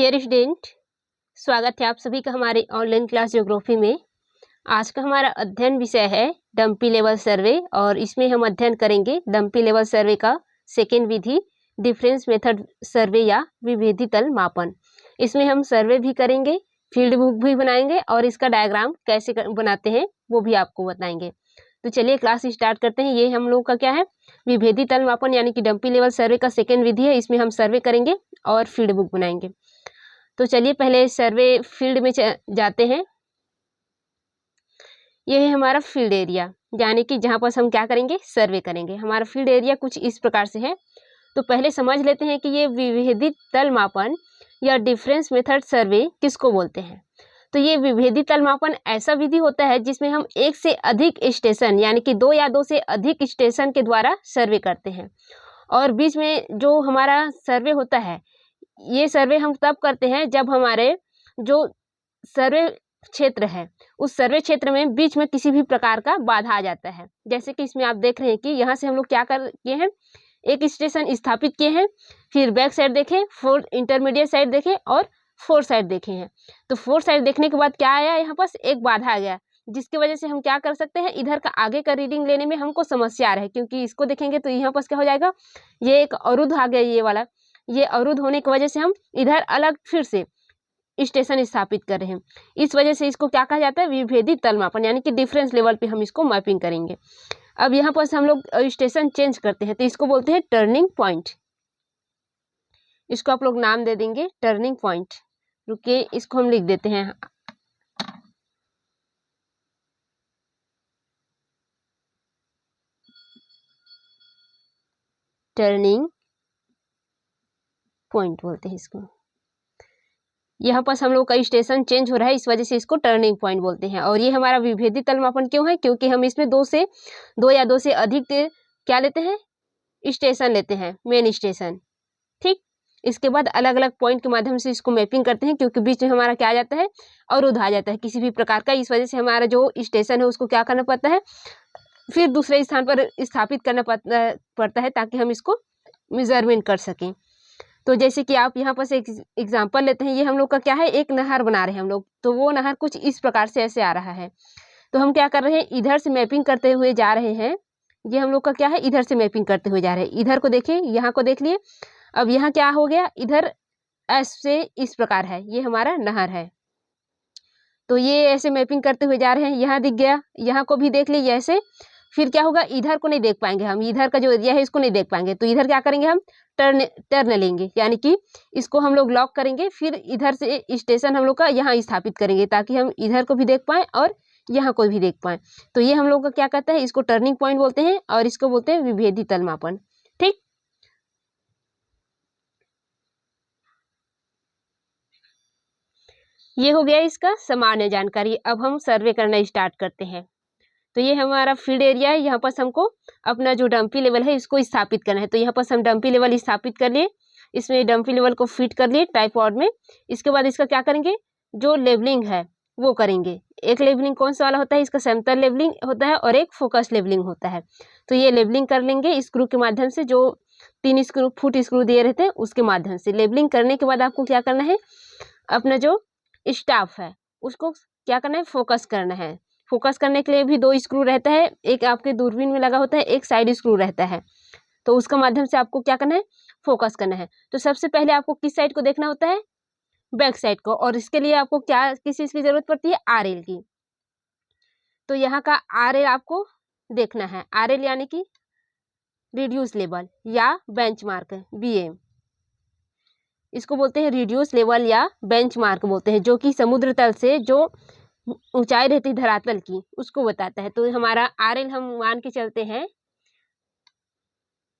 Dear student, स्वागत है आप सभी का हमारे ऑनलाइन क्लास ज्योग्राफी में। आज का हमारा अध्ययन विषय है डंपी लेवल सर्वे और इसमें हम अध्ययन करेंगे डंपी लेवल सर्वे का सेकेंड विधि डिफरेंस मेथड सर्वे या विभेदी तल मापन। इसमें हम सर्वे भी करेंगे, फील्ड बुक भी बनाएंगे और इसका डायग्राम कैसे बनाते हैं वो भी आपको बताएंगे। तो चलिए क्लास स्टार्ट करते हैं। ये हम लोग का क्या है, विभेदी तल मापन यानी कि डंपी लेवल सर्वे का सेकेंड विधि है। इसमें हम सर्वे करेंगे और फील्ड बुक बनाएंगे। तो चलिए पहले सर्वे फील्ड में जाते हैं। ये है हमारा फील्ड एरिया, यानी कि जहाँ पर हम क्या करेंगे, सर्वे करेंगे। हमारा फील्ड एरिया कुछ इस प्रकार से है। तो पहले समझ लेते हैं कि ये विभेदी तल मापन या डिफरेंस मेथड सर्वे किसको बोलते हैं। तो ये विभेदी तल मापन ऐसा विधि होता है जिसमें हम एक से अधिक स्टेशन यानी कि 2 या 2 से अधिक स्टेशन के द्वारा सर्वे करते हैं। और बीच में जो हमारा सर्वे होता है, ये सर्वे हम तब करते हैं जब हमारे जो सर्वे क्षेत्र है उस सर्वे क्षेत्र में बीच में किसी भी प्रकार का बाधा आ जाता है। जैसे कि इसमें आप देख रहे हैं कि यहाँ से हम लोग क्या कर किए हैं, एक स्टेशन स्थापित किए हैं, फिर बैक साइड देखें, 4 इंटरमीडिएट साइड देखें और 4 साइड देखे हैं। तो 4 साइड देखने के बाद क्या आया, यहाँ पास एक बाधा आ गया, जिसकी वजह से हम क्या कर सकते हैं, इधर का आगे का रीडिंग लेने में हमको समस्या आ रहा है। क्योंकि इसको देखेंगे तो यहाँ पास क्या हो जाएगा, ये एक अवरुद्ध आ गया, ये वाला ये अवरुद्ध होने की वजह से हम इधर अलग फिर से स्टेशन स्थापित कर रहे हैं। इस वजह से इसको क्या कहा जाता है, विभेदी तल मापन यानी कि डिफरेंस लेवल पे हम इसको मैपिंग करेंगे। अब यहाँ पर हम लोग स्टेशन चेंज करते हैं तो इसको बोलते हैं टर्निंग पॉइंट। इसको आप लोग नाम दे देंगे टर्निंग पॉइंट। रुकिए, इसको हम लिख देते हैं टर्निंग पॉइंट बोलते हैं इसको। यहाँ पर हम लोग का स्टेशन चेंज हो रहा है, इस वजह से इसको टर्निंग पॉइंट बोलते हैं। और ये हमारा विभेदी तल मापन क्यों है, क्योंकि हम इसमें 2 या 2 से अधिक क्या लेते हैं, स्टेशन लेते हैं, मेन स्टेशन। ठीक, इसके बाद अलग अलग पॉइंट के माध्यम से इसको मैपिंग करते हैं, क्योंकि बीच में हमारा क्या आ जाता है, अवरुद्ध आ जाता है किसी भी प्रकार का। इस वजह से हमारा जो स्टेशन है उसको क्या करना पड़ता है, फिर दूसरे स्थान पर स्थापित करना पड़ता है ताकि हम इसको मेजरमेंट कर सकें। तो जैसे कि आप यहाँ पर से एग्जाम्पल लेते हैं, ये हम लोग का क्या है, एक नहर बना रहे हैं हम लोग। तो वो नहर कुछ इस प्रकार से ऐसे आ रहा है। तो हम क्या कर रहे हैं, इधर से मैपिंग करते हुए जा रहे हैं। ये हम लोग का क्या है, इधर से मैपिंग करते हुए जा रहे हैं। इधर को देखिए, यहाँ को देख लिए। अब यहाँ क्या हो गया, इधर ऐसे इस प्रकार है, ये हमारा नहर है। तो ये ऐसे मैपिंग करते हुए जा रहे हैं, यहाँ दिख गया, यहाँ को भी देख लीजिए ऐसे। फिर क्या होगा, इधर को नहीं देख पाएंगे हम, इधर का जो एरिया है इसको नहीं देख पाएंगे। तो इधर क्या करेंगे, हम टर्न लेंगे, यानी कि इसको हम लोग लॉक करेंगे। फिर इधर से स्टेशन हम लोग का यहाँ स्थापित करेंगे ताकि हम इधर को भी देख पाएं और यहाँ को भी देख पाएं। तो ये हम लोग का क्या कहता है, इसको टर्निंग पॉइंट बोलते हैं और इसको बोलते हैं विभेदी तल मापन। ठीक, ये हो गया इसका सामान्य जानकारी। अब हम सर्वे करना स्टार्ट करते हैं। तो ये हमारा फील्ड एरिया है, यहाँ पर हमको अपना जो डंपी लेवल है इसको स्थापित करना है। तो यहाँ पर हम डंपी लेवल स्थापित कर लिए, इसमें डंपी लेवल को फिट कर लिए ट्राइपॉड में। इसके बाद इसका क्या करेंगे, जो लेवलिंग है वो करेंगे। एक लेवलिंग कौन सा वाला होता है, इसका समतल लेवलिंग होता है और एक फोकस लेवलिंग होता है। तो ये लेवलिंग कर लेंगे स्क्रू के माध्यम से, जो 3 फुट स्क्रू दिए रहते हैं उसके माध्यम से। लेवलिंग करने के बाद आपको क्या करना है, अपना जो स्टाफ है उसको क्या करना है, फोकस करना है। फोकस करने के लिए भी 2 स्क्रू रहता है, एक आपके दूरबीन में लगा होता है, एक साइड स्क्रू रहता है। तो उसका माध्यम से आपको क्या करना है, फोकस करना है। तो सबसे पहले आपको किस साइड को देखना होता है, बैक साइड को। और इसके लिए आपको क्या किस चीज की जरूरत पड़ती है, RL की। तो यहाँ का RL आपको देखना है। RL यानी कि रिड्यूस लेवल या बेंचमार्क, BM। इसको बोलते हैं रिड्यूस लेवल या बेंचमार्क बोलते हैं, जो कि समुद्र तल से जो ऊंचाई रहती धरातल की उसको बताता है। तो हमारा RL हम मान के चलते हैं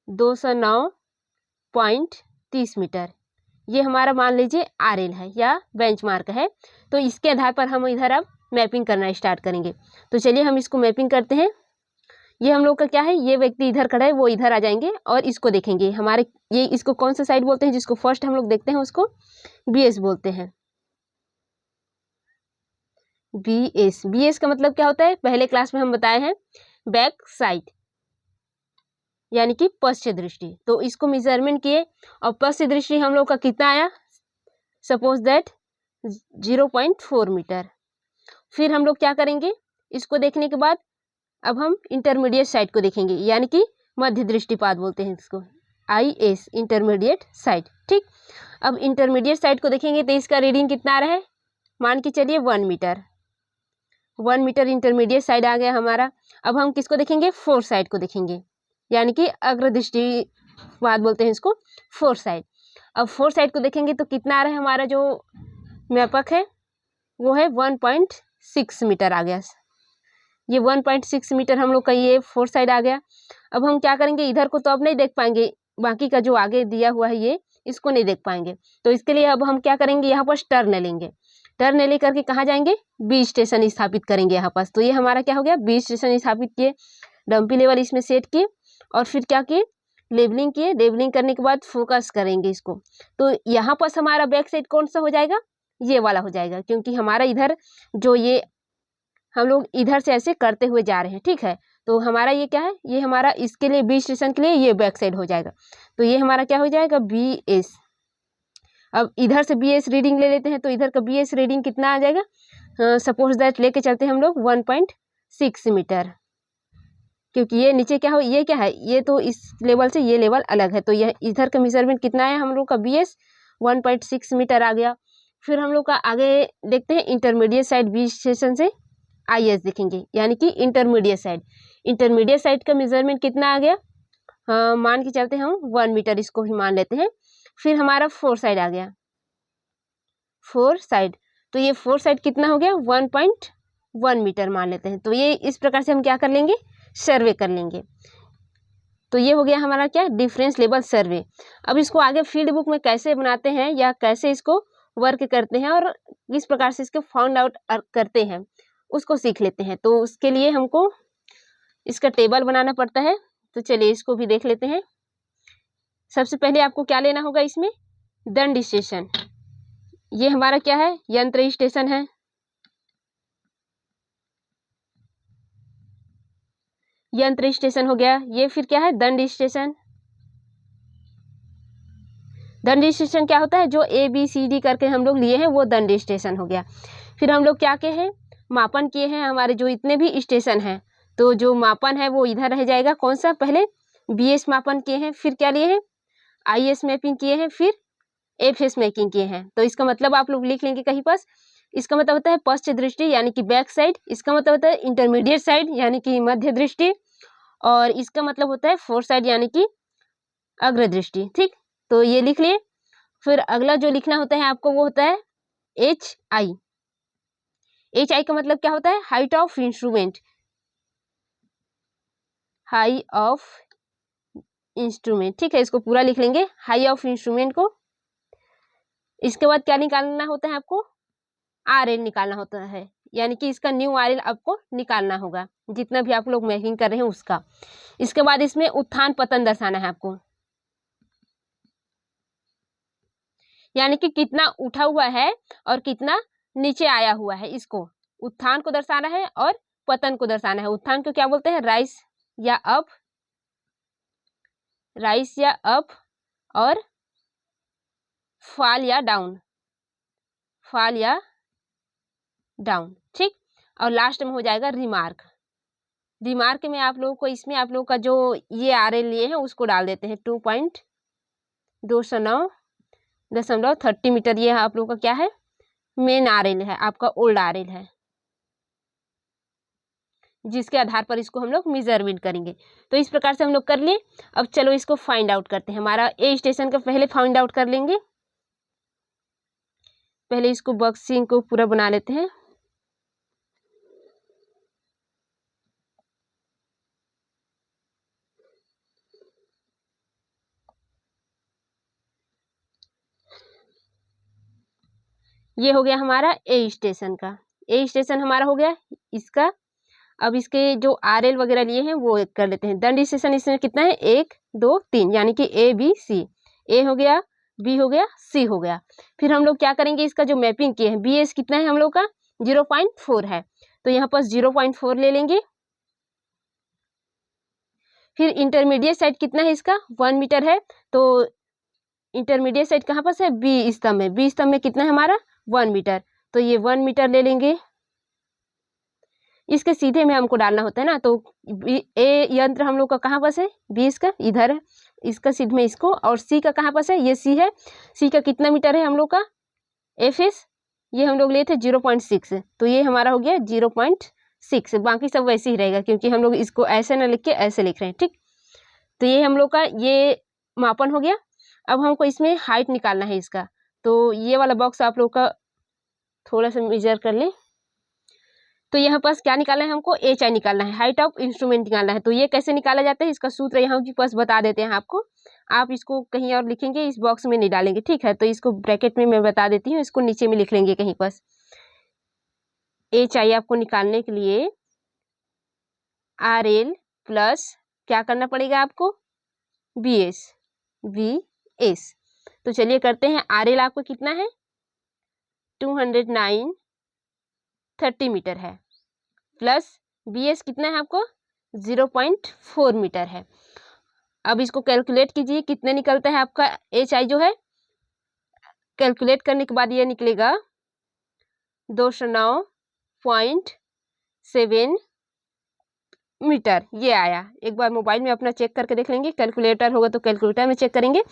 209.30 मीटर। ये हमारा मान लीजिए RL है या बेंचमार्क है। तो इसके आधार पर हम इधर अब मैपिंग करना स्टार्ट करेंगे। तो चलिए हम इसको मैपिंग करते हैं। ये हम लोग का क्या है, ये व्यक्ति इधर खड़ा है, वो इधर आ जाएंगे और इसको देखेंगे। हमारे ये इसको कौन सा साइड बोलते हैं, जिसको फर्स्ट हम लोग देखते हैं उसको BS बोलते हैं। BS का मतलब क्या होता है, पहले क्लास में हम बताए हैं, बैक साइड यानी कि पश्च दृष्टि। तो इसको मेजरमेंट किए और पश्च दृष्टि हम लोग का कितना आया, सपोज दैट 0.4 मीटर। फिर हम लोग क्या करेंगे, इसको देखने के बाद अब हम इंटरमीडिएट साइड को देखेंगे, यानी कि मध्य दृष्टिपात बोलते हैं इसको, IS इंटरमीडिएट साइड। ठीक, अब इंटरमीडिएट साइड को देखेंगे तो इसका रीडिंग कितना आ रहा है, मान के चलिए 1 मीटर। 1 मीटर इंटरमीडिएट साइड आ गया हमारा। अब हम किसको देखेंगे, फोर साइड को देखेंगे, यानी कि अग्रदृष्टिपात बोलते हैं इसको, फोर साइड। अब फोर साइड को देखेंगे तो कितना आ रहा है, हमारा जो मापक है वो है 1.6 मीटर आ गया। ये 1.6 मीटर हम लोग का ये फोर साइड आ गया। अब हम क्या करेंगे, इधर को तो अब नहीं देख पाएंगे, बाकी का जो आगे दिया हुआ है ये, इसको नहीं देख पाएंगे। तो इसके लिए अब हम क्या करेंगे, यहाँ पर टर्न लेंगे। टर्न ले करके कहाँ जाएंगे, बी स्टेशन स्थापित करेंगे यहाँ पास। तो ये हमारा क्या हो गया, बी स्टेशन स्थापित किए, डंपी लेवल इसमें सेट किए और फिर क्या किए, लेबलिंग किए। लेबलिंग करने के बाद फोकस करेंगे इसको। तो यहाँ पास हमारा बैक साइड कौन सा हो जाएगा, ये वाला हो जाएगा, क्योंकि हमारा इधर जो ये हम लोग इधर से ऐसे करते हुए जा रहे हैं। ठीक है, तो हमारा ये क्या है, ये हमारा इसके लिए बी स्टेशन के लिए ये बैक साइड हो जाएगा। तो ये हमारा क्या हो जाएगा, BS। अब इधर से BS रीडिंग ले लेते हैं, तो इधर का BS रीडिंग कितना आ जाएगा, सपोज दैट लेके चलते हैं हम लोग 1.6 मीटर, क्योंकि ये नीचे क्या हो, ये क्या है, ये तो इस लेवल से ये लेवल अलग है। तो यह इधर का मेजरमेंट कितना है हम लोग का, BS 1.6 मीटर आ गया। फिर हम लोग का आगे देखते हैं इंटरमीडिएट साइड, बी स्टेशन से IS देखेंगे, यानी कि इंटरमीडिएट साइड। इंटरमीडिएट साइड का मेजरमेंट कितना आ गया, मान के चलते हैं हम 1 मीटर, इसको ही मान लेते हैं। फिर हमारा फोर साइड आ गया, फोर साइड। तो ये फोर साइड कितना हो गया, 1.1 मीटर मान लेते हैं। तो ये इस प्रकार से हम क्या कर लेंगे, सर्वे कर लेंगे। तो ये हो गया हमारा क्या, डिफरेंस लेवल सर्वे। अब इसको आगे फील्ड बुक में कैसे बनाते हैं या कैसे इसको वर्क करते हैं और किस प्रकार से इसको फाउंड आउट करते हैं, उसको सीख लेते हैं। तो उसके लिए हमको इसका टेबल बनाना पड़ता है। तो चलिए इसको भी देख लेते हैं। सबसे पहले आपको क्या लेना होगा, इसमें दंड स्टेशन। ये हमारा क्या है, यंत्र स्टेशन है। यंत्र स्टेशन हो गया। ये फिर क्या है, दंड स्टेशन। दंड स्टेशन क्या होता है, जो ABCD करके हम लोग लिए हैं वो दंड स्टेशन हो गया। फिर हम लोग क्या किए हैं, मापन किए हैं हमारे जो इतने भी स्टेशन हैं। तो जो मापन है वो इधर रह जाएगा, कौन सा, पहले BS मापन किए हैं, फिर क्या लिए हैं, IS मैपिंग किए हैं, फिर FS मैपिंग किए हैं। तो इसका मतलब आप लोग लिख लेंगे कहीं पास। इसका मतलब होता है पश्च दृष्टि यानी कि बैक साइड। इसका मतलब होता है इंटरमीडिएट साइड यानी कि मध्य दृष्टि। और इसका मतलब होता है फोर साइड यानी कि अग्र दृष्टि। ठीक, तो ये लिख लिए। फिर अगला जो लिखना होता है आपको वो होता है HI। HI का मतलब क्या होता है, height of instrument. High of instrument, ठीक है, इसको पूरा लिख लेंगे, हाई ऑफ इंस्ट्रूमेंट को। इसके बाद क्या निकालना होता है आपको, RL निकालना होता है, यानी कि इसका न्यू RL आपको निकालना होगा, जितना भी आप लोग मैपिंग कर रहे हैं उसका। इसके बाद इसमें उत्थान पतन दर्शाना है आपको, यानी कि कितना उठा हुआ है और कितना नीचे आया हुआ है, इसको उत्थान को दर्शाना है और पतन को दर्शाना है। उत्थान को क्या बोलते हैं, राइस या अप, राइस या अप, और फॉल या डाउन, फॉल या डाउन। ठीक, और लास्ट में हो जाएगा रिमार्क। रिमार्क में आप लोगों को, इसमें आप लोगों का जो ये RL लिए हैं उसको डाल देते हैं 2.209.30 मीटर। ये आप लोगों का क्या है, मेन RL है, आपका ओल्ड RL है, जिसके आधार पर इसको हम लोग मेजरमेंट करेंगे। तो इस प्रकार से हम लोग कर लिए। अब चलो इसको फाइंड आउट करते हैं। हमारा A स्टेशन का पहले फाइंड आउट कर लेंगे। पहले इसको बॉक्सिंग को पूरा बना लेते हैं। ये हो गया हमारा A स्टेशन का। A स्टेशन हमारा हो गया इसका। अब इसके जो RL वगैरह लिए हैं वो कर लेते हैं। दंड स्टेशन इसमें कितना है, 1 2 3, यानी कि ABC। A हो गया, B हो गया, C हो गया। फिर हम लोग क्या करेंगे, इसका जो मैपिंग किए हैं BS कितना है हम लोग का, 0.4 है, तो यहाँ पर 0.4 ले लेंगे। फिर इंटरमीडिएट साइड कितना है इसका, 1 मीटर है, तो इंटरमीडिएट साइड कहाँ पर है, बी स्तंभ में। बी स्तंभ में कितना है हमारा 1 मीटर, तो ये 1 मीटर ले लेंगे। इसके सीधे में हमको डालना होता है ना, तो ए यंत्र हम लोग का कहाँ पर है, बी इसका इधर है, इसका सीध में इसको, और सी का कहाँ पर है, ये सी है। सी का कितना मीटर है हम लोग का, एफ एस, ये हम लोग लिए थे 0.6, तो ये हमारा हो गया 0.6। बाकी सब वैसे ही रहेगा क्योंकि हम लोग इसको ऐसे ना लिख के ऐसे लिख रहे हैं, ठीक। तो ये हम लोग का ये मापन हो गया। अब हमको इसमें हाइट निकालना है इसका, तो ये वाला बॉक्स आप लोग का थोड़ा सा मेजर कर लें। तो यहाँ पास क्या निकालना है हमको, एच आई निकालना है, हाइट ऑफ इंस्ट्रूमेंट निकालना है। तो ये कैसे निकाला जाता है, इसका सूत्र यहाँ के पास बता देते हैं आपको। आप इसको कहीं और लिखेंगे, इस बॉक्स में नहीं डालेंगे, ठीक है। तो इसको ब्रैकेट में मैं बता देती हूँ, इसको नीचे में लिख लेंगे कहीं पास। एच आई आपको निकालने के लिए आर एल प्लस क्या करना पड़ेगा आपको, बी एस, बी एस। तो चलिए करते हैं। आर एल आपको कितना है 209.30 मीटर है, प्लस बी एस कितना है आपको 0.4 मीटर है। अब इसको कैलकुलेट कीजिए कितने निकलता है आपका एच आई जो है। कैलकुलेट करने के बाद ये निकलेगा 209.7 मीटर, ये आया। एक बार मोबाइल में अपना चेक करके देख लेंगे, कैलकुलेटर होगा तो कैलकुलेटर में चेक करेंगे।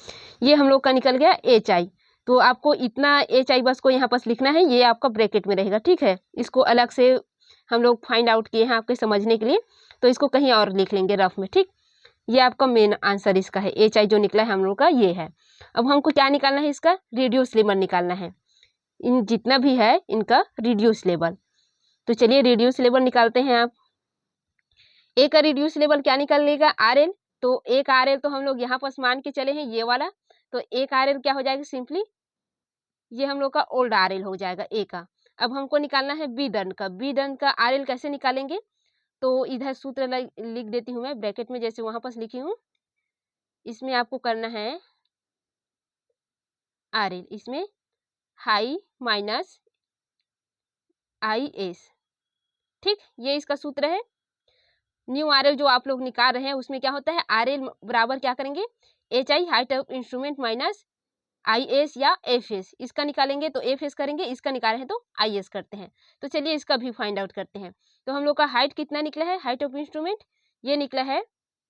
ये हम लोग का निकल गया एच आई। तो आपको इतना एच आई बस को यहाँ पास लिखना है, ये आपका ब्रैकेट में रहेगा, ठीक है। इसको अलग से हम लोग फाइंड आउट किए हैं आपके समझने के लिए, तो इसको कहीं और लिख लेंगे रफ में, ठीक। ये आपका मेन आंसर इसका है, एच आई जो निकला है हम लोग का ये है। अब हमको क्या निकालना है, इसका रिड्यूस लेवल निकालना है, इन जितना भी है इनका रिड्यूस लेवल। तो चलिए रिड्यूस लेवल निकालते हैं। आप ए का रिड्यूस लेवल क्या निकाल लेगा, आर एल। तो एक आर एल तो हम लोग यहाँ पर मान के चले हैं ये वाला, तो एक आर एल क्या हो जाएगा, सिंपली ये हम लोग का ओल्ड आर एल हो जाएगा ए का। अब हमको निकालना है बी दंड का। बी दंड का आर एल कैसे निकालेंगे, तो इधर सूत्र लिख देती हूँ मैं ब्रैकेट में, जैसे वहां पर लिखी हूँ। इसमें आपको करना है आर एल, इसमें हाई माइनस आई एस, ठीक। ये इसका सूत्र है। न्यू आर एल जो आप लोग निकाल रहे हैं उसमें क्या होता है, आर एल बराबर क्या करेंगे, H I height of instrument minus I S या एफ एस। इसका निकालेंगे तो एफ एस करेंगे, इसका निकाल रहे हैं तो आई एस करते हैं। तो चलिए इसका भी फाइंड आउट करते हैं। तो हम लोग का हाइट कितना निकला है, हाइट ऑफ इंस्ट्रूमेंट ये निकला है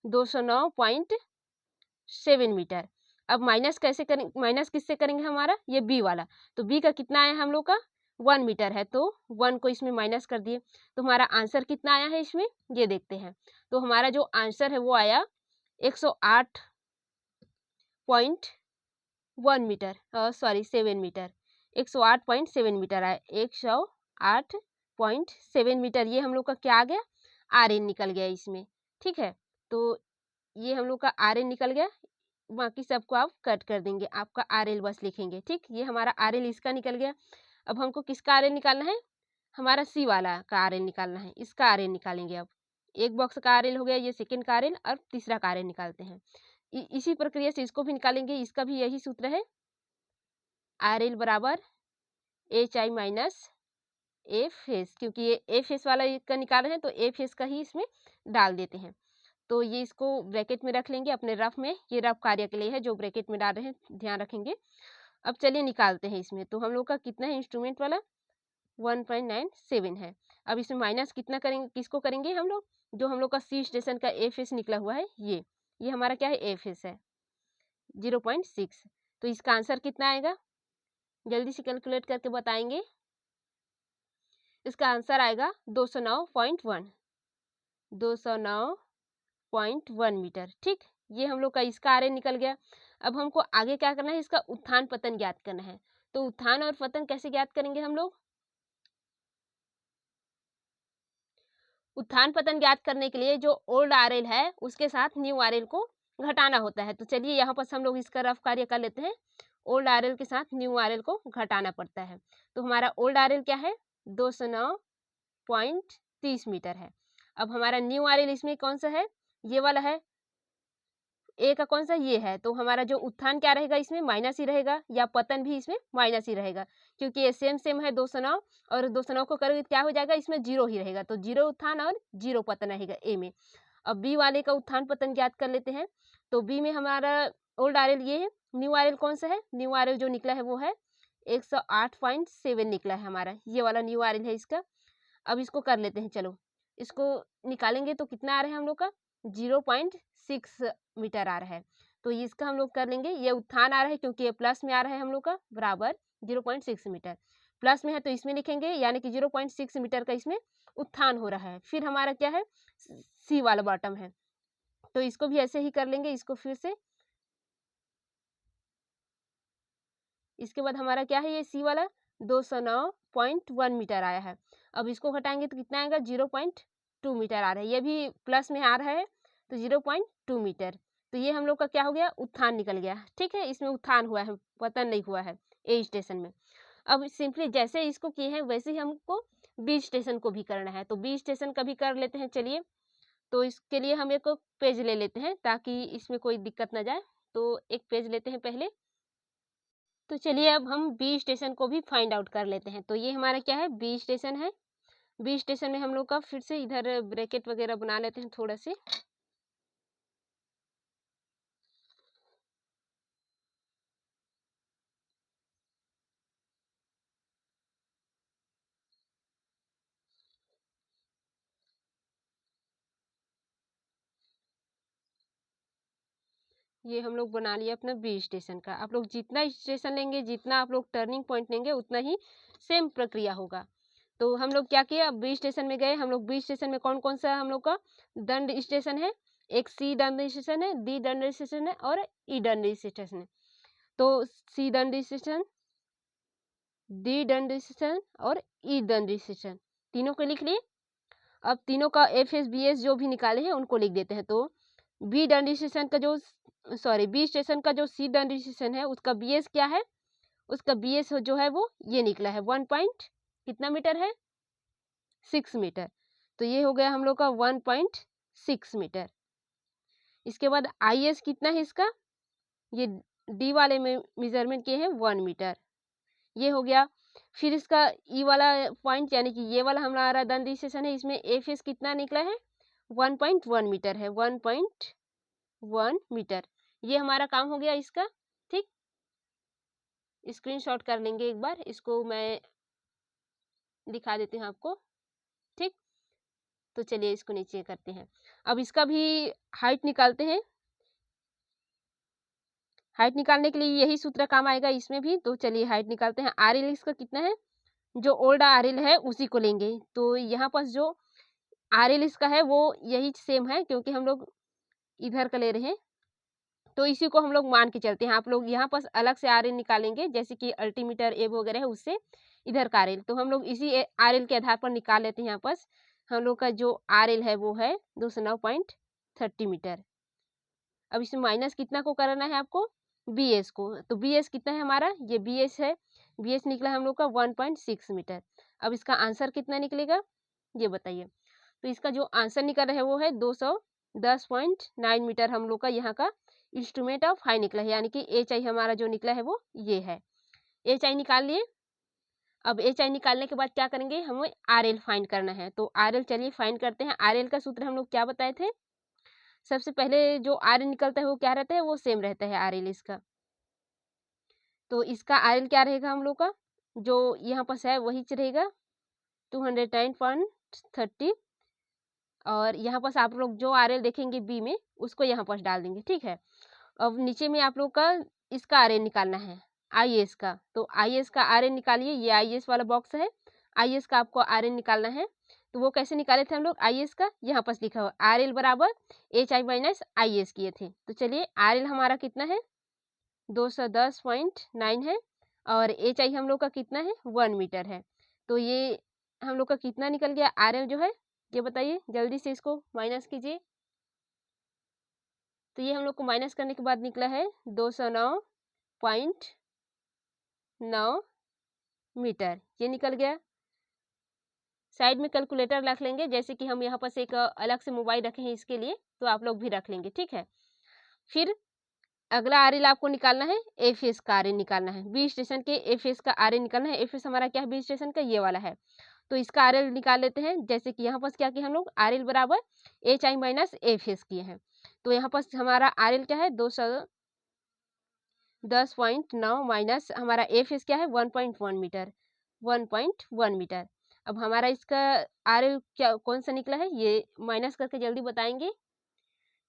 209.7 मीटर। अब माइनस कैसे करेंगे, माइनस किससे करेंगे हमारा, ये बी वाला। तो बी का कितना आया हम लोग का 1 मीटर है, तो 1 को इसमें माइनस कर दिए। तो हमारा आंसर कितना आया है इसमें, ये देखते हैं। तो हमारा जो आंसर है वो आया 108.1 मीटर, सॉरी 7 मीटर, 108.7 मीटर आया, 108.7 मीटर। ये हम लोग का क्या आ गया, आर एन निकल गया इसमें, ठीक है। तो ये हम लोग का आर एन निकल गया, बाकी सबको आप कट कर देंगे, आपका आर एल बस लिखेंगे, ठीक। ये हमारा आर एल इसका निकल गया। अब हमको किसका आर एल निकालना है, हमारा सी वाला का आर एल निकालना है, इसका आर एल निकालेंगे। अब एक बॉक्स का आर एल हो गया, ये सेकेंड का आर एल, और तीसरा का आर एल निकालते हैं। इसी प्रक्रिया से इसको भी निकालेंगे, इसका भी यही सूत्र है, आर एल बराबर H I minus F S, क्योंकि ये एफ एस वाला का निकाल रहे हैं तो एफ एस का ही इसमें डाल देते हैं। तो ये इसको ब्रैकेट में रख लेंगे अपने रफ में, ये रफ कार्य के लिए है जो ब्रैकेट में डाल रहे हैं, ध्यान रखेंगे। अब चलिए निकालते हैं इसमें। तो हम लोग का कितना है इंस्ट्रूमेंट वाला 1.97 है। अब इसमें माइनस कितना करेंगे, किसको करेंगे हम लोग, जो हम लोग का सी स्टेशन का एफ एस निकला हुआ है, ये हमारा क्या है एफ एस है 0.6। तो इसका आंसर कितना आएगा, जल्दी से कैलकुलेट करके बताएंगे। इसका आंसर आएगा 209.1 मीटर, ठीक। ये हम लोग का इसका आर एन निकल गया। अब हमको आगे क्या करना है, इसका उत्थान पतन ज्ञात करना है। तो उत्थान और पतन कैसे ज्ञात करेंगे हम लोग, उत्थान पतन ज्ञात करने के लिए जो ओल्ड आर एल है उसके साथ न्यू आर एल को घटाना होता है। तो चलिए यहाँ पर हम लोग इसका रफ कार्य कर लेते हैं। ओल्ड आर एल के साथ न्यू आर एल को घटाना पड़ता है। तो हमारा ओल्ड आर एल क्या है 209.30 मीटर है। अब हमारा न्यू आर एल इसमें कौन सा है, ये वाला है, ए का कौन सा ये है। तो हमारा जो उत्थान क्या रहेगा इसमें माइनस ही रहेगा, या पतन भी इसमें माइनस ही रहेगा, क्योंकि ये सेम है 209 और 209 को करोगे क्या हो जाएगा, इसमें जीरो ही रहेगा। तो जीरो उत्थान और जीरो पतन रहेगा ए में। अब बी वाले का उत्थान पतन ज्ञात कर लेते हैं। तो बी में हमारा ओल्ड आर एल ये है न्यू आर एल कौन सा है, न्यू आर एल जो निकला है वो है 108.7 निकला है हमारा, ये वाला न्यू आर एल है इसका। अब इसको कर लेते हैं, चलो इसको निकालेंगे तो कितना आ रहा है हम लोग का 0.6 मीटर आ रहा है। तो इसका हम लोग कर लेंगे, ये उत्थान आ रहा है क्योंकि ये प्लस में आ रहा है हम लोग का, बराबर 0.6 मीटर, प्लस में है तो इसमें लिखेंगे, यानी कि 0.6 मीटर का इसमें उत्थान हो रहा है। फिर हमारा क्या है, सी वाला बॉटम है, तो इसको भी ऐसे ही कर लेंगे, इसको फिर से। इसके बाद हमारा क्या है, ये सी वाला 209.1 मीटर आया है। अब इसको घटाएंगे तो कितना आएगा, 0.2 मीटर आ रहा है, ये भी प्लस में आ रहा है तो 0.2 मीटर। तो ये हम लोग का क्या हो गया, उत्थान निकल गया। ठीक है, इसमें उत्थान हुआ है, पतन नहीं हुआ है ए स्टेशन में। अब सिंपली जैसे इसको किए हैं वैसे ही हमको बी स्टेशन को भी करना है, तो बी स्टेशन का भी कर लेते हैं। चलिए, तो इसके लिए हम एक पेज ले लेते हैं ताकि इसमें कोई दिक्कत ना जाए। तो एक पेज लेते हैं पहले। तो चलिए अब हम बी स्टेशन को भी फाइंड आउट कर लेते हैं। तो ये हमारा क्या है, बी स्टेशन है। बी स्टेशन में हम लोग का फिर से इधर ब्रैकेट वगैरह बना लेते हैं थोड़ा से। ये हम लोग बना लिया अपना बी स्टेशन का। आप लोग जितना स्टेशन लेंगे, जितना आप लोग टर्निंग पॉइंट लेंगे, उतना ही सेम प्रक्रिया होगा। तो हम लोग क्या किया, बी स्टेशन में गए। हम लोग बी स्टेशन में कौन कौन सा हम लोग का दंड स्टेशन है, एक सी दंड स्टेशन है, डी दंड स्टेशन है और ई दंड स्टेशन है। तो सी दंड स्टेशन, डी दंड स्टेशन और ई दंड स्टेशन, तीनों को लिख लिए। अब तीनों का एफ एस बी एस जो भी निकाले हैं उनको लिख देते हैं। तो बी दंड स्टेशन का जो बी स्टेशन का जो सी दंड स्टेशन है उसका बी एस क्या है, उसका बी एस जो है वो ये निकला है 1 पॉइंट कितना मीटर है, 6 मीटर। तो ये हो गया हम लोग का 1.6 मीटर। इसके बाद आई एस कितना है इसका, ये डी वाले में मेजरमेंट किए हैं 1 मीटर, ये हो गया। फिर इसका ई वाला पॉइंट यानी कि ये वाला हमारा दंड स्टेशन है, इसमें एफ एस कितना निकला है 1.1 मीटर है, 1.1 मीटर। ये हमारा काम हो गया इसका। ठीक, स्क्रीनशॉट कर लेंगे एक बार, इसको मैं दिखा देती हूँ आपको। ठीक, तो चलिए इसको नीचे करते हैं। अब इसका भी हाइट निकालते हैं। हाइट निकालने के लिए यही सूत्र काम आएगा इसमें भी। तो चलिए हाइट निकालते हैं। आर एल इसका कितना है, जो ओल्ड आर एल है उसी को लेंगे। तो यहाँ पर जो आर एल इसका है वो यही सेम है क्योंकि हम लोग इधर का ले रहे हैं, तो इसी को हम लोग मान के चलते हैं। आप लोग यहाँ पर अलग से आर एल निकालेंगे, जैसे कि अल्टीमीटर एब वगैरह है उससे इधर का आर एल, तो हम लोग इसी आर एल के आधार पर निकाल लेते हैं। यहाँ पर हम लोग का जो आर एल है वो है 209.30 मीटर। अब इसमें माइनस कितना को करना है आपको, बी एस को। तो बी एस कितना है हमारा, ये बी एस है, बी एस निकला हम लोग का 1.6 मीटर। अब इसका आंसर कितना निकलेगा ये बताइए। तो इसका जो आंसर निकल रहा है वो है 210.9 मीटर हम लोग का यहाँ का इंस्ट्रूमेंट ऑफ हाई निकला है, यानी कि एच आई हमारा जो निकला है वो ये है। एच आई निकाल लिए। अब एच आई निकालने के बाद क्या करेंगे, हमें आर एल फाइंड करना है। तो आर एल चलिए फाइंड करते हैं। आर एल का सूत्र हम लोग क्या बताए थे, सबसे पहले जो आर एल निकलता है वो क्या रहता है, वो सेम रहता है आर एल इसका। तो इसका आर एल क्या रहेगा हम लोग का, जो यहाँ पर है वही रहेगा 209.30। और यहाँ पर आप लोग जो आर एल देखेंगे बी में उसको यहाँ पर डाल देंगे। ठीक है, अब नीचे में आप लोग का इसका आर एल निकालना है आई एस का। तो आई एस का आर एल निकालिए, ये आई एस वाला बॉक्स है, आई एस का आपको आर एल निकालना है। तो वो कैसे निकाले थे हम लोग, आई एस का यहाँ पर लिखा हुआ आर एल बराबर H I minus I S किए थे। तो चलिए आर एल हमारा कितना है 210.9 है और एच आई हम लोग का कितना है 1 मीटर है। तो ये हम लोग का कितना निकल गया आर एल जो है, ये बताइए जल्दी से, इसको माइनस कीजिए। तो ये हम लोग को माइनस करने के बाद निकला है 209.9 मीटर, ये निकल गया। साइड में कैलकुलेटर रख लेंगे, जैसे कि हम यहाँ पर एक अलग से मोबाइल रखे हैं इसके लिए, तो आप लोग भी रख लेंगे। ठीक है, फिर अगला आर एल आपको निकालना है, एफ एस का आर एल निकालना है। बी स्टेशन के एफ एस का आर एल निकालना है। एफ एस हमारा क्या है, बी स्टेशन का ये वाला है। तो इसका आर एल निकाल लेते हैं। जैसे कि यहाँ पर क्या किया हम लोग, आर एल बराबर H I minus F S किए हैं। तो यहाँ पर हमारा आर एल क्या है 10.9 माइनस हमारा एफ एस क्या है 1.1 मीटर, 1.1 मीटर। अब हमारा इसका आर एल क्या कौन सा निकला है, ये माइनस करके जल्दी बताएंगे।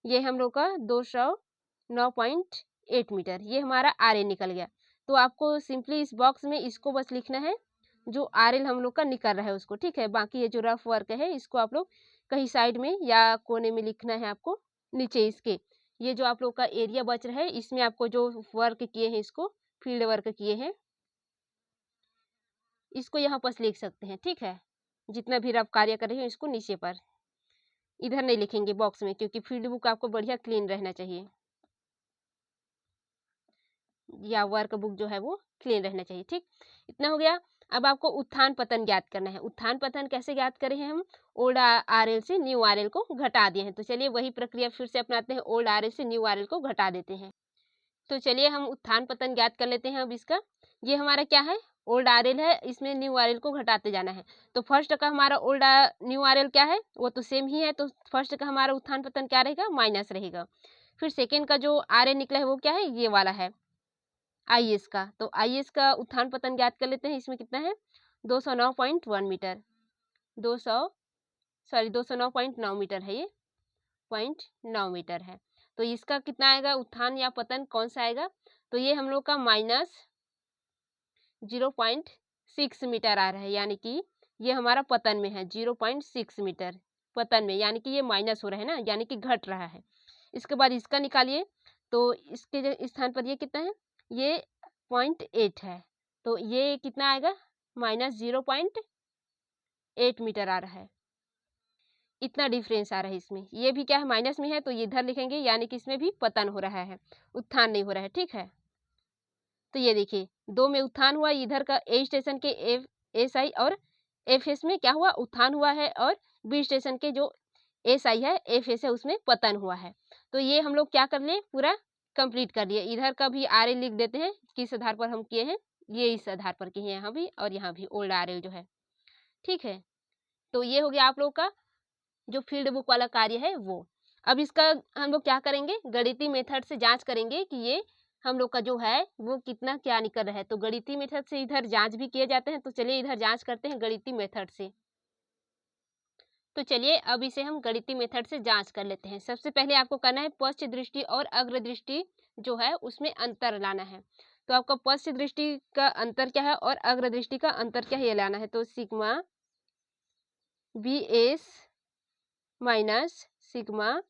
ये हम लोग का 209.8 मीटर, ये हमारा आर एल निकल गया। तो आपको सिंपली इस बॉक्स में इसको बस लिखना है, जो आर एल हम लोग का निकल रहा है उसको, ठीक है। बाकी ये जो रफ वर्क है इसको आप लोग कहीं साइड में या कोने में लिखना है आपको, नीचे इसके। ये जो आप लोग का एरिया बच रहा है इसमें आपको जो वर्क किए हैं, इसको फील्ड वर्क किए हैं, इसको यहाँ पर लिख सकते हैं, ठीक है। जितना भी रफ कार्य कर रहे हैं इसको नीचे पर, इधर नहीं लिखेंगे बॉक्स में, क्योंकि फील्ड बुक आपको बढ़िया क्लीन रहना चाहिए, या वर्क बुक जो है वो क्लीन रहना चाहिए, ठीक। इतना हो गया। अब आपको उत्थान पतन ज्ञात करना है। उत्थान पतन कैसे ज्ञात करें हैं हम, ओल्ड आर एल से न्यू आर एल को घटा दिए हैं। तो चलिए वही प्रक्रिया फिर से अपनाते हैं, ओल्ड आर एल से न्यू आर एल को घटा देते हैं। तो चलिए हम उत्थान पतन ज्ञात कर लेते हैं। अब इसका ये हमारा क्या है, ओल्ड आर एल है, इसमें न्यू आर एल को घटाते जाना है। तो फर्स्ट का हमारा ओल्ड न्यू आर एल क्या है, वो तो सेम ही है, तो फर्स्ट का हमारा उत्थान पतन क्या रहेगा, माइनस रहेगा। फिर सेकेंड का जो आर एल निकला है वो क्या है, ये वाला है आई एस का। तो आई एस का उत्थान पतन ज्ञात कर लेते हैं। इसमें कितना है 209.1 मीटर, 209.9 मीटर है, ये 0.9 मीटर है। तो इसका कितना आएगा उत्थान या पतन, कौन सा आएगा, तो ये हम लोग का माइनस 0.6 मीटर आ रहा है, यानी कि ये हमारा पतन में है 0.6 मीटर पतन में, यानी कि ये माइनस हो रहा है ना, यानी कि घट रहा है। इसके बाद इसका निकालिए, तो इसके स्थान पर ये कितना है, ये 0.8 है, तो ये कितना आएगा, माइनस 0.8 मीटर आ रहा है। इतना डिफरेंस आ रहा है इसमें, ये भी क्या है माइनस में है, तो ये इधर लिखेंगे, यानी कि इसमें भी पतन हो रहा है, उत्थान नहीं हो रहा है, ठीक है। तो ये देखिए, दो में उत्थान हुआ, इधर का ए स्टेशन के एफ एस आई और एफ एस में क्या हुआ, उत्थान हुआ है, और बी स्टेशन के जो एस आई है एफ एस है उसमें पतन हुआ है। तो ये हम लोग क्या कर लिए, पूरा कंप्लीट कर लिए। इधर का भी आर एल लिख देते हैं, किस आधार पर हम किए हैं, ये इस आधार पर किए हैं, यहाँ भी और यहाँ भी ओल्ड आर एल जो है, ठीक है। तो ये हो गया आप लोग का जो फील्ड बुक वाला कार्य है वो। अब इसका हम लोग क्या करेंगे, गणितीय मेथड से जांच करेंगे कि ये हम लोग का जो है वो कितना क्या निकल रहा है। तो गणितीय मेथड से इधर जांच भी किए जाते हैं, तो चलिए इधर जांच करते हैं गणितीय मेथड से। तो चलिए अब इसे हम गणितीय मेथड से जांच कर लेते हैं। सबसे पहले आपको करना है पश्च दृष्टि और अग्र दृष्टि जो है उसमें अंतर लाना है। तो आपका पश्च दृष्टि का अंतर क्या है और अग्र दृष्टि का अंतर क्या है ये लाना है। तो sigma B S minus sigma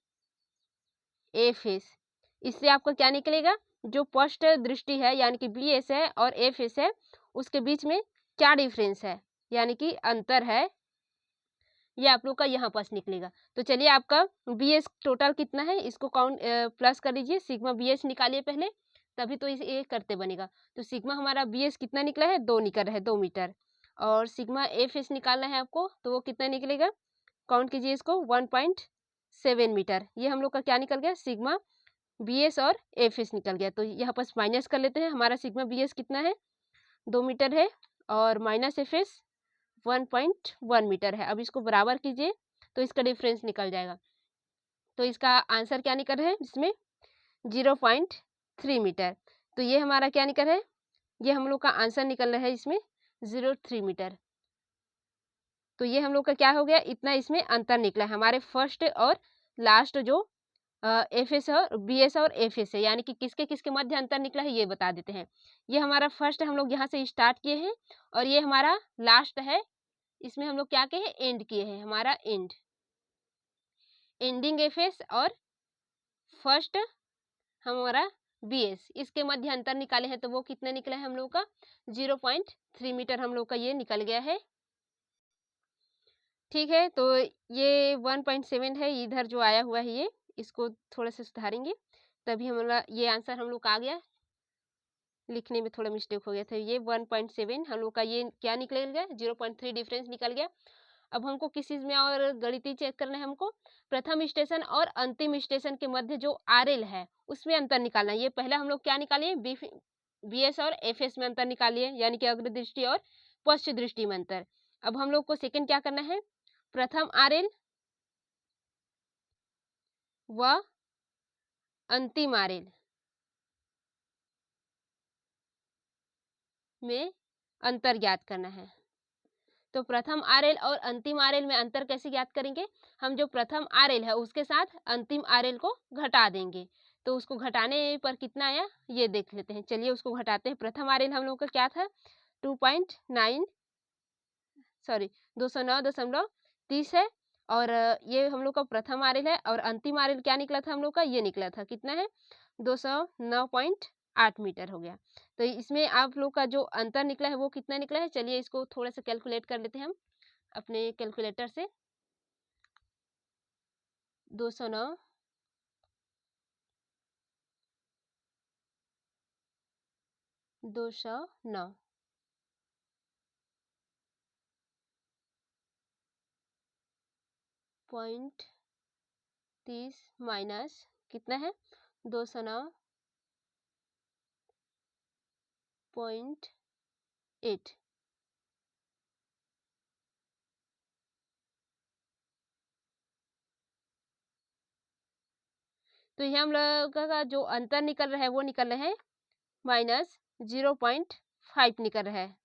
F S, इससे आपका क्या निकलेगा, जो पश्च दृष्टि है यानी कि बी एस है और एफ एस है उसके बीच में क्या डिफरेंस है, यानी कि अंतर है, ये आप लोग का यहाँ पास निकलेगा। तो चलिए आपका बी एस टोटल कितना है इसको काउंट प्लस कर लीजिए, सिग्मा बी एस निकालिए पहले, तभी तो इसे ये करते बनेगा। तो सिग्मा हमारा बी एस कितना निकला है, 2 निकल रहा है, 2 मीटर, और सिग्मा एफ एस निकालना है आपको, तो वो कितना निकलेगा, काउंट कीजिए इसको 1.7 मीटर। ये हम लोग का क्या निकल गया, सिग्मा बी एस और एफ एस निकल गया। तो यहाँ पास माइनस कर लेते हैं, हमारा सिग्मा बी एस कितना है 2 मीटर है, और माइनस एफ एस 1.1 मीटर है। अब इसको बराबर कीजिए तो इसका डिफरेंस निकल जाएगा। तो इसका आंसर क्या निकल रहा है इसमें 0.3 मीटर। तो ये हमारा क्या निकल रहा है, ये हम लोग का आंसर निकल रहा है इसमें 0.3 मीटर। तो ये हम लोग का क्या हो गया, इतना इसमें अंतर निकला है हमारे फर्स्ट और लास्ट जो एफ एस और बी एस और एफ एस है, यानी कि किसके किसके मध्य अंतर निकला है ये बता देते हैं। ये हमारा फर्स्ट हम लोग यहाँ से स्टार्ट किए हैं, और ये हमारा लास्ट है, इसमें हम लोग क्या किए हैं, एंड किए हैं, हमारा एंड एंडिंग एफ एस और फर्स्ट हमारा बी एस, इसके मध्य अंतर निकाले हैं, तो वो कितना निकला है हम लोग का 0.3 मीटर हम लोग का ये निकल गया है, ठीक है। तो ये 1.7 है, इधर जो आया हुआ है ये, इसको थोड़ा सा सुधारेंगे तभी हमारा ये आंसर हम लोग का आ गया, लिखने में थोड़ा मिस्टेक हो गया था। ये 1.7 हम लोग का ये क्या निकल गया, 0.3 डिफरेंस निकल गया। अब हमको किस चीज में और गणितीय चेक करना है, हमको प्रथम स्टेशन और अंतिम स्टेशन के मध्य जो आरएल है उसमें अंतर निकालना है। ये पहले हम लोग क्या निकालिए, बी एस और एफ एस में अंतर निकालिए, यानी कि अग्र दृष्टि और पश्च दृष्टि में अंतर। अब हम लोग को सेकंड क्या करना है, प्रथम आरएल व अंतिम आरएल, में अंतर ज्ञात करना है। तो प्रथम आरएल और अंतिम आरएल में अंतर कैसे ज्ञात करेंगे? हम जो प्रथम आरएल है उसके साथ अंतिम आरएल को घटा देंगे। तो उसको घटाने पर कितना आया ये देख लेते हैं। चलिए उसको घटाते हैं। प्रथम आरएल हम लोग का क्या था 209.30 है और ये हम लोग का प्रथम आरएल है और अंतिम आरएल क्या निकला था हम लोग का ये निकला था कितना है 209.8 मीटर हो गया। तो इसमें आप लोग का जो अंतर निकला है वो कितना निकला है चलिए इसको थोड़ा सा कैलकुलेट कर लेते हैं हम अपने कैलकुलेटर से। 209 209 पॉइंट 30 माइनस कितना है 209.8 तो ये हम लोग का जो अंतर निकल रहा है वो निकल रहा है -0.5 निकल रहा है।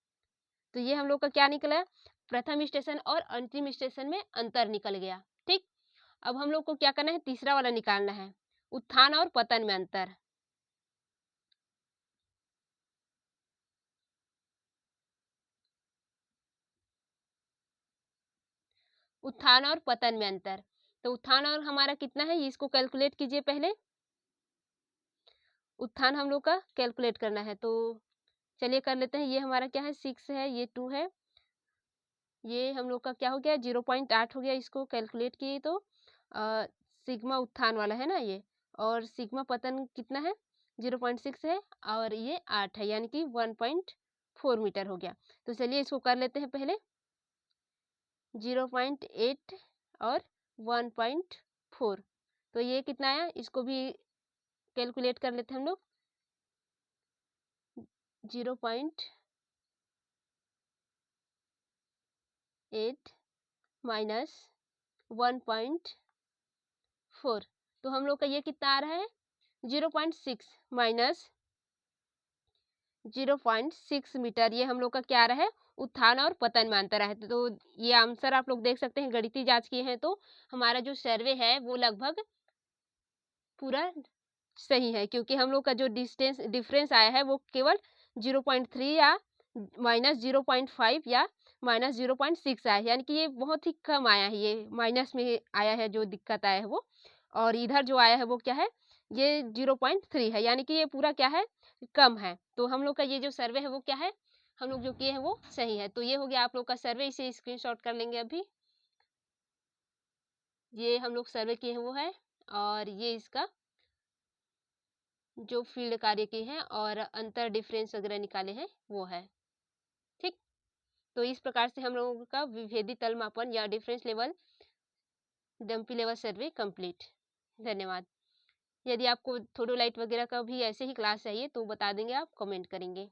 तो ये हम लोग का क्या निकला है प्रथम स्टेशन और अंतिम स्टेशन में अंतर निकल गया। ठीक, अब हम लोग को क्या करना है तीसरा वाला निकालना है उत्थान और पतन में अंतर। उत्थान और पतन में अंतर। तो उत्थान और हमारा कितना है इसको कैलकुलेट कीजिए। पहले उत्थान हम लोग का कैलकुलेट करना है तो चलिए कर लेते हैं। ये हमारा क्या है 6 है ये 2 है ये हम लोग का क्या हो गया 0.8 हो गया। इसको कैलकुलेट किए तो सिग्मा उत्थान वाला है ना ये और सिग्मा पतन कितना है 0.6 है और ये 8 है यानी कि 1.4 मीटर हो गया। तो चलिए इसको कर लेते हैं पहले 0.8 और 1.4 तो ये कितना आया इसको भी कैलकुलेट कर लेते हैं हम लोग 0.8 माइनस 1.4 तो हम लोग का ये कितना आ रहा है 0.6 माइनस 0.6 मीटर। ये हम लोग का क्या आ रहा है उत्थान और पतन में अंतर है। तो ये आंसर आप लोग देख सकते हैं गणितीय जांच किए हैं तो हमारा जो सर्वे है वो लगभग पूरा सही है क्योंकि हम लोग का जो डिफरेंस आया है वो केवल 0.3 या -0.5 या -0.6 आया है यानी कि ये बहुत ही कम आया है। ये माइनस में आया है जो दिक्कत आया है वो और इधर जो आया है वो क्या है ये 0.3 है यानी कि ये पूरा क्या है कम है। तो हम लोग का ये जो सर्वे है वो क्या है हम लोग जो किए हैं वो सही है। तो ये हो गया आप लोग का सर्वे। इसे स्क्रीनशॉट कर लेंगे अभी। ये हम लोग सर्वे किए हैं वो है और ये इसका जो फील्ड कार्य की है और अंतर डिफरेंस वगैरह निकाले हैं वो है। ठीक, तो इस प्रकार से हम लोगों का विभेदी तल मापन या डिफरेंस लेवल डंपी लेवल सर्वे कंप्लीट। धन्यवाद। यदि आपको थोडोलाइट वगैरह का भी ऐसे ही क्लास चाहिए तो बता देंगे आप कमेंट करेंगे।